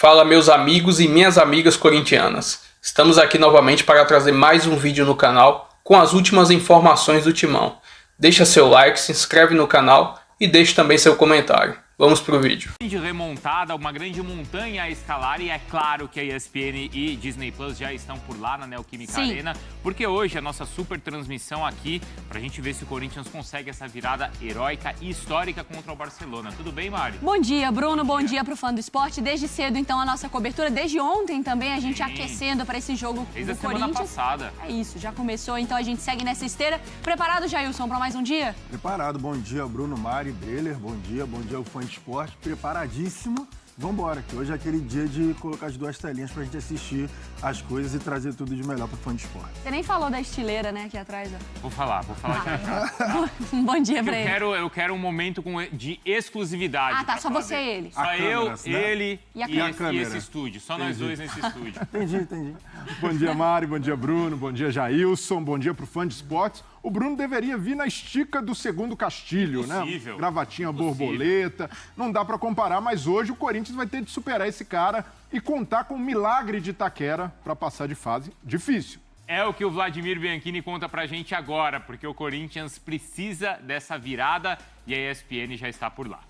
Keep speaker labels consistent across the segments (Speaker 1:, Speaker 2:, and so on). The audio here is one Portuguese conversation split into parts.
Speaker 1: Fala meus amigos e minhas amigas corintianas. Estamos aqui novamente para trazer mais um vídeo no canal com as últimas informações do Timão. Deixa seu like, se inscreve no canal e deixe também seu comentário. Vamos pro vídeo.
Speaker 2: De remontada, uma grande montanha a escalar, e é claro que a ESPN e Disney Plus já estão por lá na Neoquímica Arena, porque hoje a nossa super transmissão aqui, pra gente ver se o Corinthians consegue essa virada heróica e histórica contra o Barcelona. Tudo bem, Mari?
Speaker 3: Bom dia, Bruno. Bom dia pro fã do esporte. Desde cedo, então, a nossa cobertura. Desde ontem também, a gente aquecendo para esse jogo
Speaker 2: Desde
Speaker 3: do
Speaker 2: a semana
Speaker 3: Corinthians.
Speaker 2: passada.
Speaker 3: É isso, já começou, então a gente segue nessa esteira. Preparado, Jailson, para mais um dia?
Speaker 4: Preparado. Bom dia, Bruno, Mari, Breler. Bom dia ao fã de esporte. Preparadíssimo. Vambora, que hoje é aquele dia de colocar as duas telinhas pra gente assistir as coisas e trazer tudo de melhor pro fã de esporte.
Speaker 3: Você nem falou da estileira, né, aqui atrás. Ó.
Speaker 2: Vou falar já.
Speaker 3: Bom dia pra ele.
Speaker 2: Eu quero um momento de exclusividade.
Speaker 3: Ah, tá, só você e ele.
Speaker 2: Só eu, ele
Speaker 3: e
Speaker 2: esse estúdio. Só nós dois nesse estúdio.
Speaker 4: Entendi. Bom dia, Mari. Bom dia, Bruno. Bom dia, Jailson. Bom dia pro fã de esportes. O Bruno deveria vir na estica do segundo Castilho,
Speaker 2: Impossível.
Speaker 4: né? Gravatinha borboleta. Não dá pra comparar, mas hoje o Corinthians vai ter de superar esse cara e contar com o milagre de Itaquera pra passar de fase difícil.
Speaker 2: É o que o Vladimir Bianchini conta pra gente agora, porque o Corinthians precisa dessa virada e a ESPN já está por lá.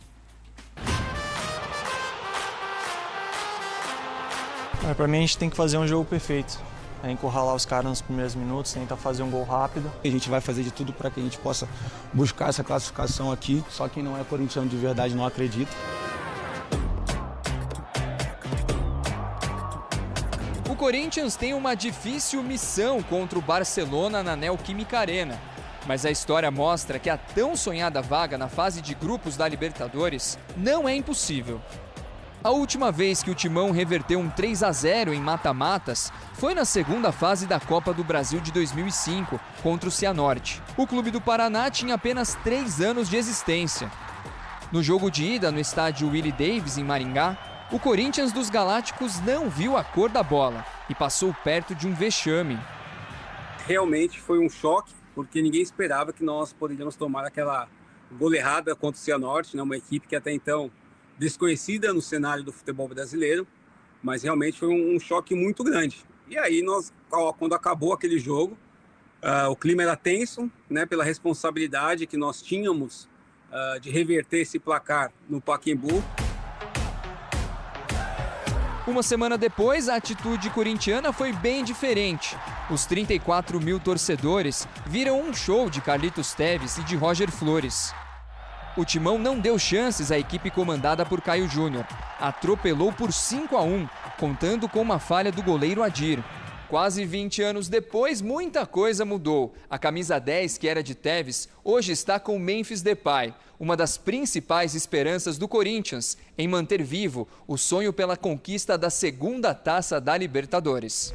Speaker 5: Pra mim, a gente tem que fazer um jogo perfeito. É encurralar os caras nos primeiros minutos, tentar fazer um gol rápido.
Speaker 6: A gente vai fazer de tudo para que a gente possa buscar essa classificação aqui. Só quem não é corintiano de verdade não acredita.
Speaker 7: O Corinthians tem uma difícil missão contra o Barcelona na Neoquímica Arena. Mas a história mostra que a tão sonhada vaga na fase de grupos da Libertadores não é impossível. A última vez que o Timão reverteu um 3-0 em mata-matas foi na segunda fase da Copa do Brasil de 2005, contra o Cianorte. O clube do Paraná tinha apenas 3 anos de existência. No jogo de ida no estádio Willie Davis, em Maringá, o Corinthians dos Galácticos não viu a cor da bola e passou perto de um vexame.
Speaker 8: Realmente foi um choque, porque ninguém esperava que nós poderíamos tomar aquela goleada contra o Cianorte, né? Uma equipe que até então desconhecida no cenário do futebol brasileiro, mas realmente foi um choque muito grande. E aí quando acabou aquele jogo, o clima era tenso, né, pela responsabilidade que nós tínhamos de reverter esse placar no Pacaembu.
Speaker 7: Uma semana depois, a atitude corintiana foi bem diferente. Os 34 mil torcedores viram um show de Carlitos Tevez e de Roger Flores. O Timão não deu chances à equipe comandada por Caio Júnior. Atropelou por 5-1, contando com uma falha do goleiro Adir. Quase 20 anos depois, muita coisa mudou. A camisa 10, que era de Tevez, hoje está com Memphis Depay, uma das principais esperanças do Corinthians em manter vivo o sonho pela conquista da segunda taça da Libertadores.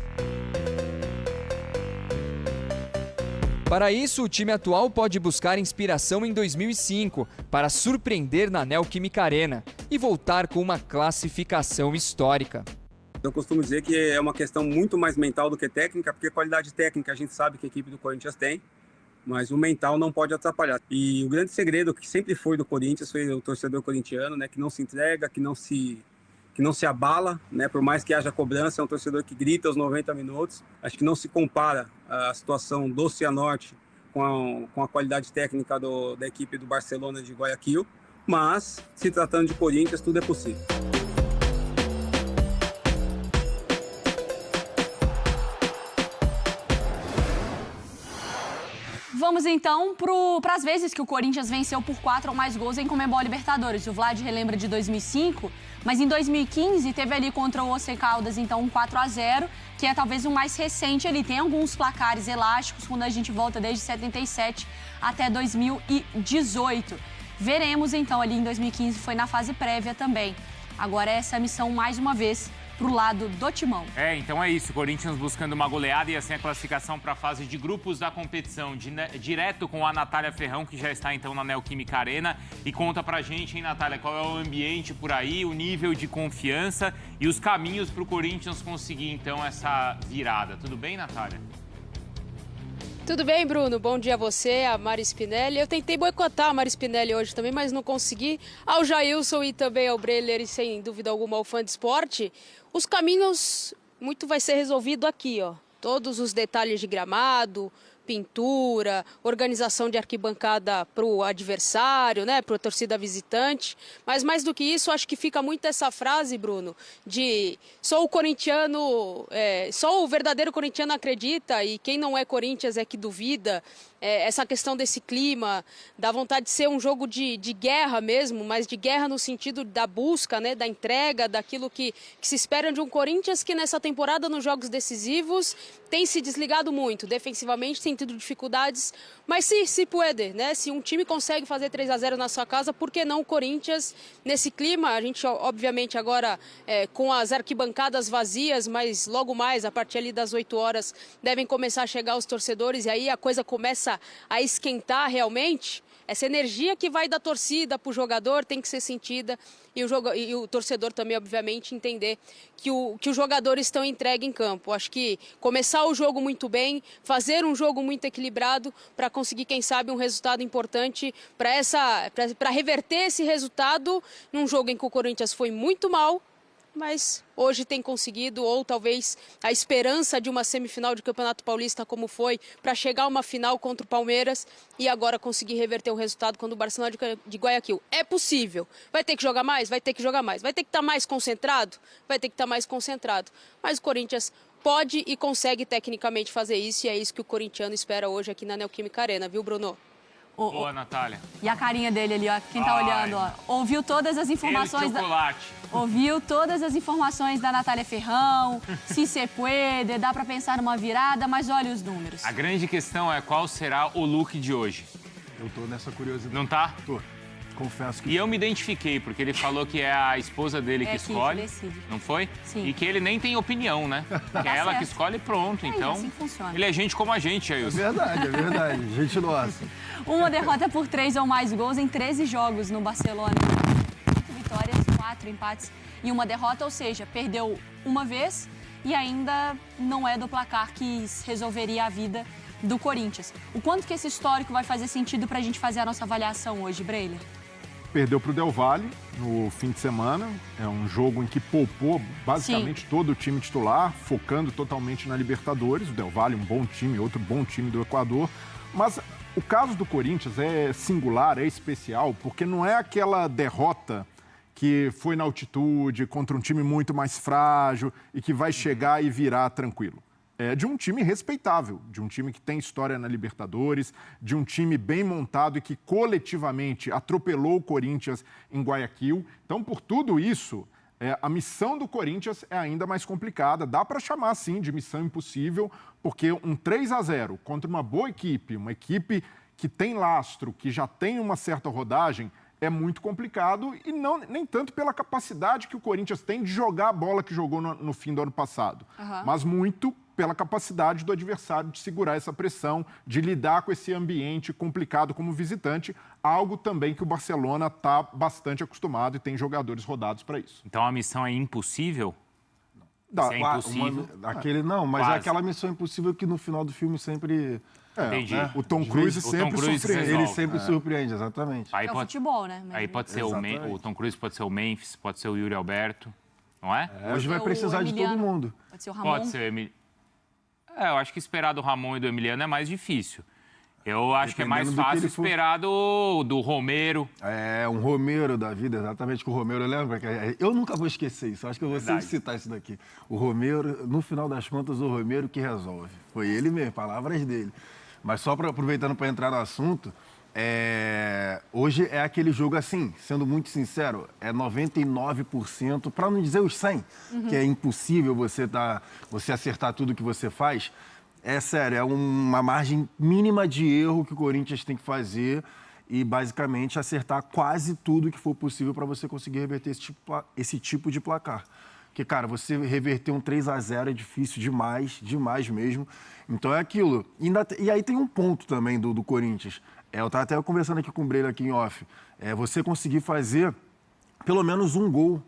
Speaker 7: Para isso, o time atual pode buscar inspiração em 2005 para surpreender na Neoquímica Arena e voltar com uma classificação histórica.
Speaker 8: Eu costumo dizer que é uma questão muito mais mental do que técnica, porque qualidade técnica a gente sabe que a equipe do Corinthians tem, mas o mental não pode atrapalhar. E o grande segredo que sempre foi do Corinthians foi o torcedor corintiano, né, que não se entrega, que não se abala, né, por mais que haja cobrança, é um torcedor que grita aos 90 minutos. Acho que não se compara a situação do Cianorte com a qualidade técnica da equipe do Barcelona de Guayaquil, mas se tratando de Corinthians, tudo é possível.
Speaker 3: Vamos então para as vezes que o Corinthians venceu por 4 ou mais gols em Conmebol Libertadores. O Vlad relembra de 2005, mas em 2015 teve ali contra o Once Caldas, então um 4-0, que é talvez o mais recente ali. Tem alguns placares elásticos quando a gente volta desde 77 até 2018. Veremos então ali em 2015, foi na fase prévia também. Agora essa missão mais uma vez pro lado do Timão.
Speaker 2: Então é isso, Corinthians buscando uma goleada e assim a classificação para a fase de grupos da competição, direto com a Natália Ferrão, que já está então na Neoquímica Arena. E conta pra gente, hein, Natália, qual é o ambiente por aí, o nível de confiança e os caminhos para o Corinthians conseguir então essa virada. Tudo bem, Natália?
Speaker 9: Tudo bem, Bruno? Bom dia a você, a Mari Spinelli. Eu tentei boicotar a Mari Spinelli hoje também, mas não consegui. Ao Jailson e também ao Breler e, sem dúvida alguma, ao Fã de Esporte. Os caminhos, muito vai ser resolvido aqui, ó. Todos os detalhes de gramado, pintura, organização de arquibancada para o adversário, né, para a torcida visitante. Mas mais do que isso, acho que fica muito essa frase, Bruno, de só o corintiano, só o verdadeiro corintiano acredita e quem não é Corinthians é que duvida. Essa questão desse clima, da vontade de ser um jogo de guerra mesmo, mas de guerra no sentido da busca, né, da entrega, daquilo que se espera de um Corinthians que nessa temporada, nos jogos decisivos, tem se desligado muito. Defensivamente tem tido dificuldades, mas se pode, né? Se um time consegue fazer 3-0 na sua casa, por que não o Corinthians nesse clima? A gente, obviamente, agora com as arquibancadas vazias, mas logo mais, a partir ali das 8 horas, devem começar a chegar os torcedores e aí a coisa começa a esquentar realmente. Essa energia que vai da torcida para o jogador tem que ser sentida e o torcedor também, obviamente, entender que os jogadores estão entregues em campo. Acho que começar o jogo muito bem, fazer um jogo muito equilibrado para conseguir, quem sabe, um resultado importante para reverter esse resultado num jogo em que o Corinthians foi muito mal, mas hoje tem conseguido, ou talvez a esperança de uma semifinal de Campeonato Paulista como foi, para chegar a uma final contra o Palmeiras e agora conseguir reverter o resultado contra o Barcelona de Guayaquil. É possível. Vai ter que jogar mais? Vai ter que jogar mais. Vai ter que estar mais concentrado? Vai ter que estar mais concentrado. Mas o Corinthians pode e consegue tecnicamente fazer isso e é isso que o corintiano espera hoje aqui na Neoquímica Arena, viu, Bruno?
Speaker 2: Boa, Natália.
Speaker 3: E a carinha dele ali, ó, quem tá olhando, ó. Ouviu todas as informações ouviu todas as informações da Natália Ferrão, se se puede, dá pra pensar numa virada, mas olha os números.
Speaker 2: A grande questão é qual será o look de hoje.
Speaker 4: Eu tô nessa curiosidade.
Speaker 2: Não tá?
Speaker 4: Tô. Confesso que...
Speaker 2: E eu me identifiquei, porque ele falou que é a esposa dele que escolhe.
Speaker 3: Decide.
Speaker 2: Não foi?
Speaker 3: Sim.
Speaker 2: E que ele nem tem opinião, né? Que é ela que escolhe e pronto. Então,
Speaker 3: assim funciona.
Speaker 2: ele é gente como a gente, Jailson.
Speaker 4: É verdade. Gente nossa.
Speaker 3: Uma derrota por 3 ou mais gols em 13 jogos no Barcelona. 8 vitórias, 4 empates e uma derrota, ou seja, perdeu uma vez e ainda não é do placar que resolveria a vida do Corinthians. O quanto que esse histórico vai fazer sentido pra gente fazer a nossa avaliação hoje, Breler?
Speaker 4: Perdeu para o Del Valle no fim de semana. É um jogo em que poupou basicamente todo o time titular, focando totalmente na Libertadores. O Del Valle, um bom time, outro bom time do Equador. Mas o caso do Corinthians é singular, é especial, porque não é aquela derrota que foi na altitude, contra um time muito mais frágil e que vai chegar e virar tranquilo. É de um time respeitável, de um time que tem história na Libertadores, de um time bem montado e que coletivamente atropelou o Corinthians em Guayaquil. Então, por tudo isso, a missão do Corinthians é ainda mais complicada. Dá para chamar, sim, de missão impossível, porque um 3-0 contra uma boa equipe, uma equipe que tem lastro, que já tem uma certa rodagem, é muito complicado e nem tanto pela capacidade que o Corinthians tem de jogar a bola que jogou no fim do ano passado, mas muito pela capacidade do adversário de segurar essa pressão, de lidar com esse ambiente complicado como visitante, algo também que o Barcelona está bastante acostumado e tem jogadores rodados para isso.
Speaker 2: Então a missão é impossível? Se é impossível?
Speaker 4: Mas é aquela missão impossível que no final do filme sempre...
Speaker 2: Entendi.
Speaker 4: Né? O Tom Cruise sempre surpreende. Ele sempre surpreende, exatamente.
Speaker 2: Aí
Speaker 3: é o futebol, né?
Speaker 2: Aí pode ser o Tom Cruise, pode ser o Memphis, pode ser o Yuri Alberto, não é?
Speaker 4: Hoje vai precisar de todo mundo.
Speaker 3: Pode ser o Ramon.
Speaker 2: Pode ser o Emiliano. Eu acho que esperar do Ramon e do Emiliano é mais difícil. Eu acho que é mais fácil esperar do Romero.
Speaker 4: Um Romero da vida, exatamente, que o Romero lembra. Eu nunca vou esquecer isso, acho que eu vou sempre citar isso daqui. O Romero, no final das contas, o Romero que resolve. Foi ele mesmo, palavras dele. Mas só aproveitando para entrar no assunto, hoje é aquele jogo assim, sendo muito sincero, é 99%, para não dizer os 100%, que é impossível você acertar tudo que você faz. É sério, é uma margem mínima de erro que o Corinthians tem que fazer e basicamente acertar quase tudo que for possível para você conseguir reverter esse tipo de placar. Porque, cara, você reverter um 3-0 é difícil demais, demais mesmo. Então é aquilo. E aí tem um ponto também do Corinthians. Eu estava até conversando aqui com o Breler aqui em off. Você conseguir fazer pelo menos um gol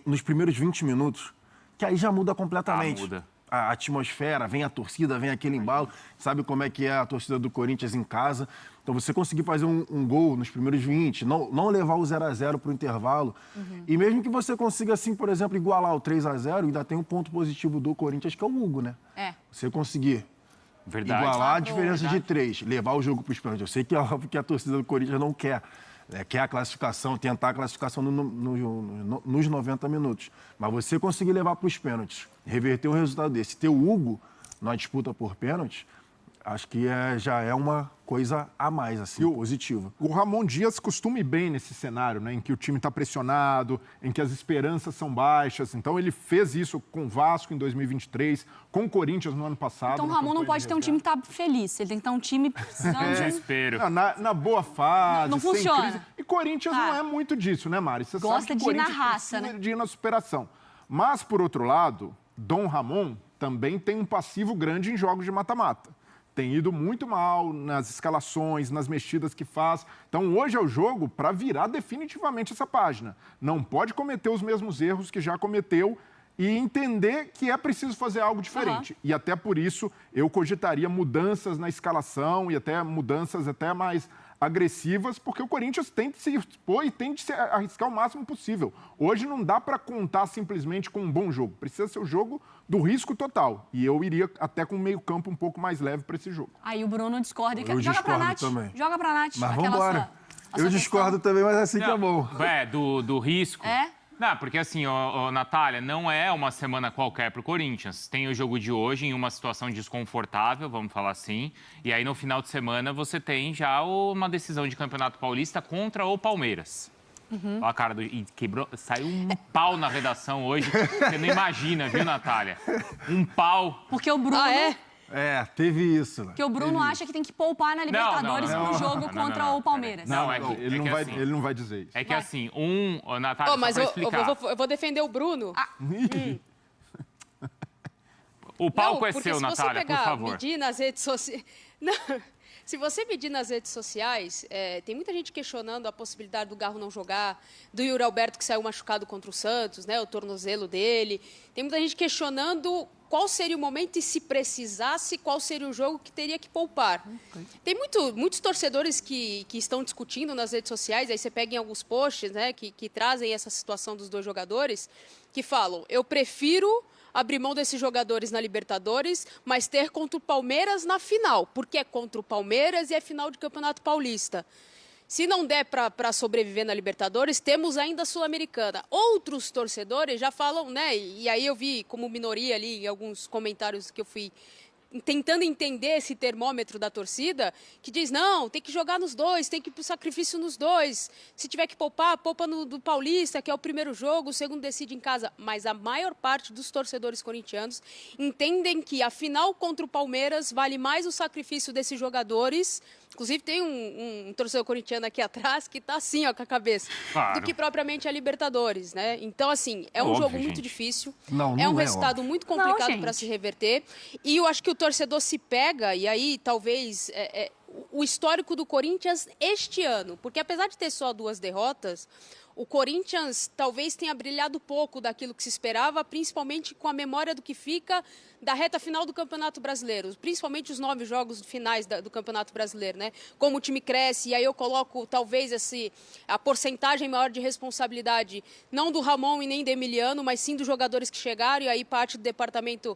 Speaker 4: nos primeiros 20 minutos, que aí já muda completamente. a atmosfera, vem a torcida, vem aquele embalo, sabe como é que é a torcida do Corinthians em casa. Então, você conseguir fazer um gol nos primeiros 20, não levar o 0-0 para o intervalo, e mesmo que você consiga, assim, por exemplo, igualar o 3-0, ainda tem um ponto positivo do Corinthians, que é o Hugo, né? Você conseguir igualar a diferença de 3, levar o jogo para os pênaltis. Eu sei que é óbvio que a torcida do Corinthians não quer, quer a classificação, tentar a classificação nos 90 minutos. Mas você conseguir levar para os pênaltis, reverter um resultado desse, ter o Hugo na disputa por pênaltis, acho que já é uma coisa a mais, assim, positiva.
Speaker 10: O Ramon Dias costuma ir bem nesse cenário, né, em que o time está pressionado, em que as esperanças são baixas. Então, ele fez isso com o Vasco em 2023, com o Corinthians no ano passado.
Speaker 3: Então, o Ramon não pode ter um time que está feliz. Ele tem que ter um time precisando de...
Speaker 2: Desespero.
Speaker 10: Na boa fase,
Speaker 3: não
Speaker 10: sem
Speaker 3: funciona.
Speaker 10: crise. E Corinthians não é muito disso, né, Mari? Você
Speaker 3: Gosta
Speaker 10: sabe que
Speaker 3: de ir na
Speaker 10: Corinthians
Speaker 3: raça,
Speaker 10: precisa
Speaker 3: né?
Speaker 10: de ir na superação. Mas, por outro lado, Dom Ramon também tem um passivo grande em jogos de mata-mata. Tem ido muito mal nas escalações, nas mexidas que faz. Então, hoje é o jogo para virar definitivamente essa página. Não pode cometer os mesmos erros que já cometeu e entender que é preciso fazer algo diferente. E até por isso, eu cogitaria mudanças na escalação e até mudanças até mais agressivas, porque o Corinthians tem de se expor e tem de se arriscar o máximo possível. Hoje não dá para contar simplesmente com um bom jogo. Precisa ser o jogo do risco total. E eu iria até com um meio-campo um pouco mais leve para esse jogo.
Speaker 3: Aí o Bruno discorda.
Speaker 4: Eu
Speaker 3: Joga pra Nath.
Speaker 4: também.
Speaker 3: Joga pra Nath.
Speaker 4: Mas vamos embora. Eu discordo também, mas assim que é bom.
Speaker 2: Do risco.
Speaker 3: É?
Speaker 2: Não, porque assim, Natália, não é uma semana qualquer pro Corinthians. Tem o jogo de hoje em uma situação desconfortável, vamos falar assim. E aí, no final de semana, você tem já uma decisão de Campeonato Paulista contra o Palmeiras. Olha a cara e quebrou, saiu um pau na redação hoje. Você não imagina, viu, Natália? Um pau.
Speaker 3: Porque o Bruno...
Speaker 4: Teve isso.
Speaker 3: Porque o Bruno acha que tem que poupar na Libertadores pro jogo contra o Palmeiras.
Speaker 10: Ele não vai dizer isso.
Speaker 2: É que assim, Natália,
Speaker 9: mas
Speaker 2: só pra explicar.
Speaker 9: eu vou defender o Bruno.
Speaker 2: O palco é seu, Natália, por favor.
Speaker 9: Medir nas redes sociais... Se você medir nas redes sociais, tem muita gente questionando a possibilidade do Garro não jogar, do Yuri Alberto que saiu machucado contra o Santos, né, o tornozelo dele. Tem muita gente questionando qual seria o momento e, se precisasse, qual seria o jogo que teria que poupar. Tem muitos torcedores que estão discutindo nas redes sociais, aí você pega em alguns posts, né, que trazem essa situação dos dois jogadores, que falam, eu prefiro abrir mão desses jogadores na Libertadores, mas ter contra o Palmeiras na final, porque é contra o Palmeiras e é final de Campeonato Paulista. Se não der para sobreviver na Libertadores, temos ainda a Sul-Americana. Outros torcedores já falam, né? E aí eu vi como minoria ali em alguns comentários que eu fui tentando entender esse termômetro da torcida, que diz, não, tem que jogar nos dois, tem que ir pro sacrifício nos dois. Se tiver que poupar, poupa do Paulista, que é o primeiro jogo, o segundo decide em casa. Mas a maior parte dos torcedores corintianos entendem que a final contra o Palmeiras vale mais o sacrifício desses jogadores. Inclusive, tem um torcedor corintiano aqui atrás que está assim, ó, com a cabeça, do que propriamente a Libertadores, né? Então, assim, é um jogo muito difícil, é um resultado muito complicado para se reverter. E eu acho que o torcedor se pega, e aí talvez o histórico do Corinthians este ano, porque apesar de ter só 2 derrotas, o Corinthians talvez tenha brilhado pouco daquilo que se esperava, principalmente com a memória do que fica da reta final do Campeonato Brasileiro, principalmente os 9 jogos finais do Campeonato Brasileiro, né? Como o time cresce, e aí eu coloco talvez a porcentagem maior de responsabilidade, não do Ramon e nem do Emiliano, mas sim dos jogadores que chegaram, e aí parte do departamento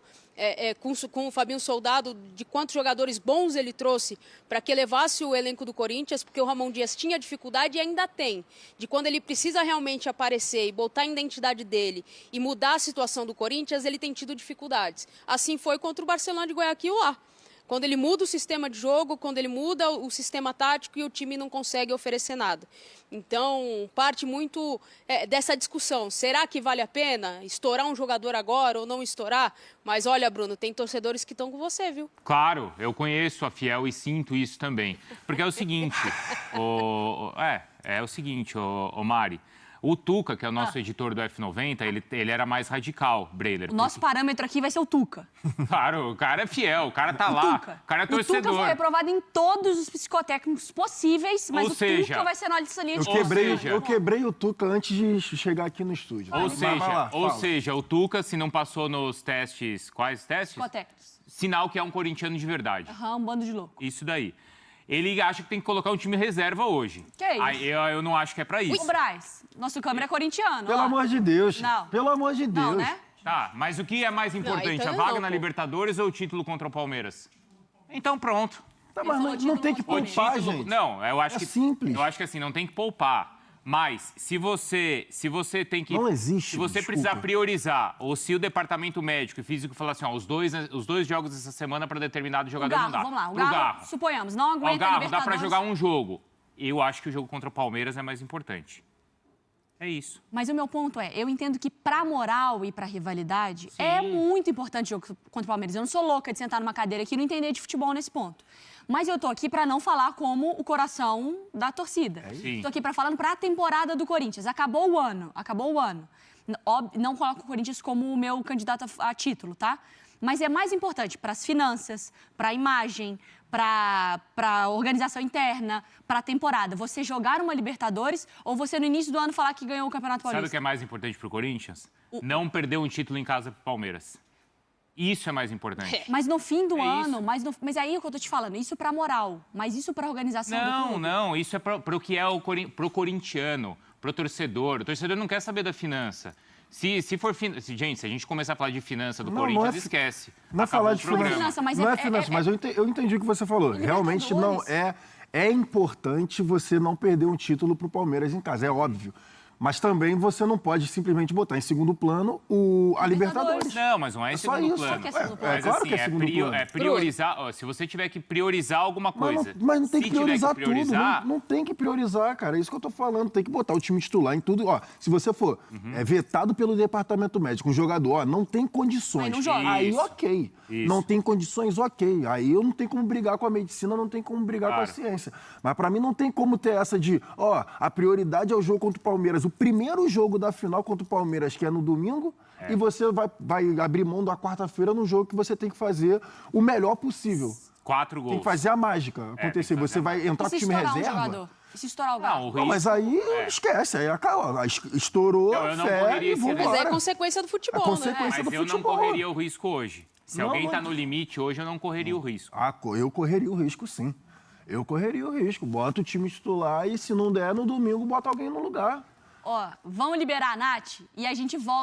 Speaker 9: com o Fabinho Soldado, de quantos jogadores bons ele trouxe para que elevasse o elenco do Corinthians, porque o Ramon Dias tinha dificuldade e ainda tem, de quando ele precisa realmente aparecer e botar a identidade dele e mudar a situação do Corinthians, ele tem tido dificuldades. Assim foi contra o Barcelona de Guayaquil lá. Quando ele muda o sistema de jogo, quando ele muda o sistema tático e o time não consegue oferecer nada. Então, parte muito dessa discussão. Será que vale a pena estourar um jogador agora ou não estourar? Mas olha, Bruno, tem torcedores que estão com você, viu?
Speaker 2: Claro, eu conheço a Fiel e sinto isso também. Porque é o seguinte, é o seguinte, Mari. O Tuca, que é o nosso editor do F90, ele era mais radical, Breiler.
Speaker 3: O nosso parâmetro aqui vai ser o Tuca.
Speaker 2: Claro, o cara é fiel, o cara tá lá, o cara é torcedor.
Speaker 3: O Tuca foi reprovado em todos os psicotécnicos possíveis, mas Tuca vai ser nossa linha de
Speaker 4: Eu quebrei o Tuca antes de chegar aqui no estúdio.
Speaker 2: Ou seja, o Tuca, se não passou nos testes... Quais testes?
Speaker 3: Psicotécnicos.
Speaker 2: Sinal que é um corintiano de verdade.
Speaker 3: Um bando de louco.
Speaker 2: Isso daí. Ele acha que tem que colocar um time reserva hoje.
Speaker 3: Que é isso?
Speaker 2: Eu não acho que é pra isso.
Speaker 3: O Braz, nosso câmera é corintiano.
Speaker 4: Pelo amor de Deus.
Speaker 3: Não.
Speaker 4: Pelo amor de Deus.
Speaker 3: Não, né?
Speaker 2: Tá, mas o que é mais importante, a vaga na Libertadores ou o título contra o Palmeiras? Então pronto.
Speaker 4: Tá, mas não tem que poupar, gente.
Speaker 2: Não, eu acho que...
Speaker 4: simples.
Speaker 2: Eu acho que assim, não tem que poupar. Mas, se você tem que...
Speaker 4: Não existe,
Speaker 2: se você precisar priorizar, ou se o departamento médico e físico falar assim, ó, os dois jogos essa semana para determinado jogador não dá.
Speaker 3: Vamos lá, o Garro, suponhamos, não aguenta
Speaker 2: o Garro,
Speaker 3: Libertadores.
Speaker 2: dá para jogar um jogo. Eu acho que o jogo contra o Palmeiras é mais importante. É isso.
Speaker 3: Mas o meu ponto é, eu entendo que pra moral e pra rivalidade, é muito importante o jogo contra o Palmeiras. Eu não sou louca de sentar numa cadeira aqui e não entender de futebol nesse ponto. Mas eu tô aqui pra não falar como o coração da torcida. Tô aqui pra falando pra temporada do Corinthians. Acabou o ano. Não coloco o Corinthians como o meu candidato a título, tá? Mas é mais importante pras finanças, pra imagem, pra organização interna, pra temporada. Você jogar uma Libertadores ou você no início do ano falar que ganhou o Campeonato Paulista?
Speaker 2: Sabe o que é mais importante pro Corinthians? Não perder um título em casa pro Palmeiras. Isso é mais importante.
Speaker 3: Mas no fim do ano, mas aí é o que eu tô te falando, isso pra moral, mas isso pra organização do clube.
Speaker 2: Não, isso é pro que é pro corintiano, pro torcedor. O torcedor não quer saber da finança. Se a gente começar a falar de finança do Corinthians, esquece.
Speaker 4: Não é falar de finança, mas eu entendi o que você falou. Realmente não é importante você não perder um título pro Palmeiras em casa, é óbvio. Mas também você não pode simplesmente botar em segundo plano a Libertadores.
Speaker 2: Não, mas não é em segundo plano.
Speaker 4: Mas claro que é segundo plano.
Speaker 2: É priorizar, se você tiver que priorizar alguma coisa.
Speaker 4: Mas não tem que priorizar tudo. Não tem que priorizar, cara. É isso que eu tô falando. Tem que botar o time titular em tudo. Ó, se você for vetado pelo departamento médico, um jogador, não tem condições.
Speaker 3: Aí não joga.
Speaker 4: Aí ok. Isso. Não tem condições, ok. Aí eu não tenho como brigar com a medicina, não tem como brigar com a ciência. Mas pra mim não tem como ter essa de, a prioridade é o jogo contra o Palmeiras. O primeiro jogo da final contra o Palmeiras, que é no domingo, e você vai abrir mão da quarta-feira num jogo que você tem que fazer o melhor possível.
Speaker 2: 4 gols.
Speaker 4: Tem que fazer a mágica acontecer. Você vai entrar com o time reserva.
Speaker 3: E se estourar o Galo?
Speaker 4: Não, mas aí esquece, aí acabou. Estourou, fé, e vambora.
Speaker 9: Mas é consequência do futebol,
Speaker 2: né? Mas eu não correria o risco hoje. Se alguém tá no limite hoje, eu não correria o risco.
Speaker 4: Eu correria o risco, sim. Eu correria o risco. Bota o time titular e se não der, no domingo, bota alguém no lugar.
Speaker 3: Vamos liberar a Nath e a gente volta.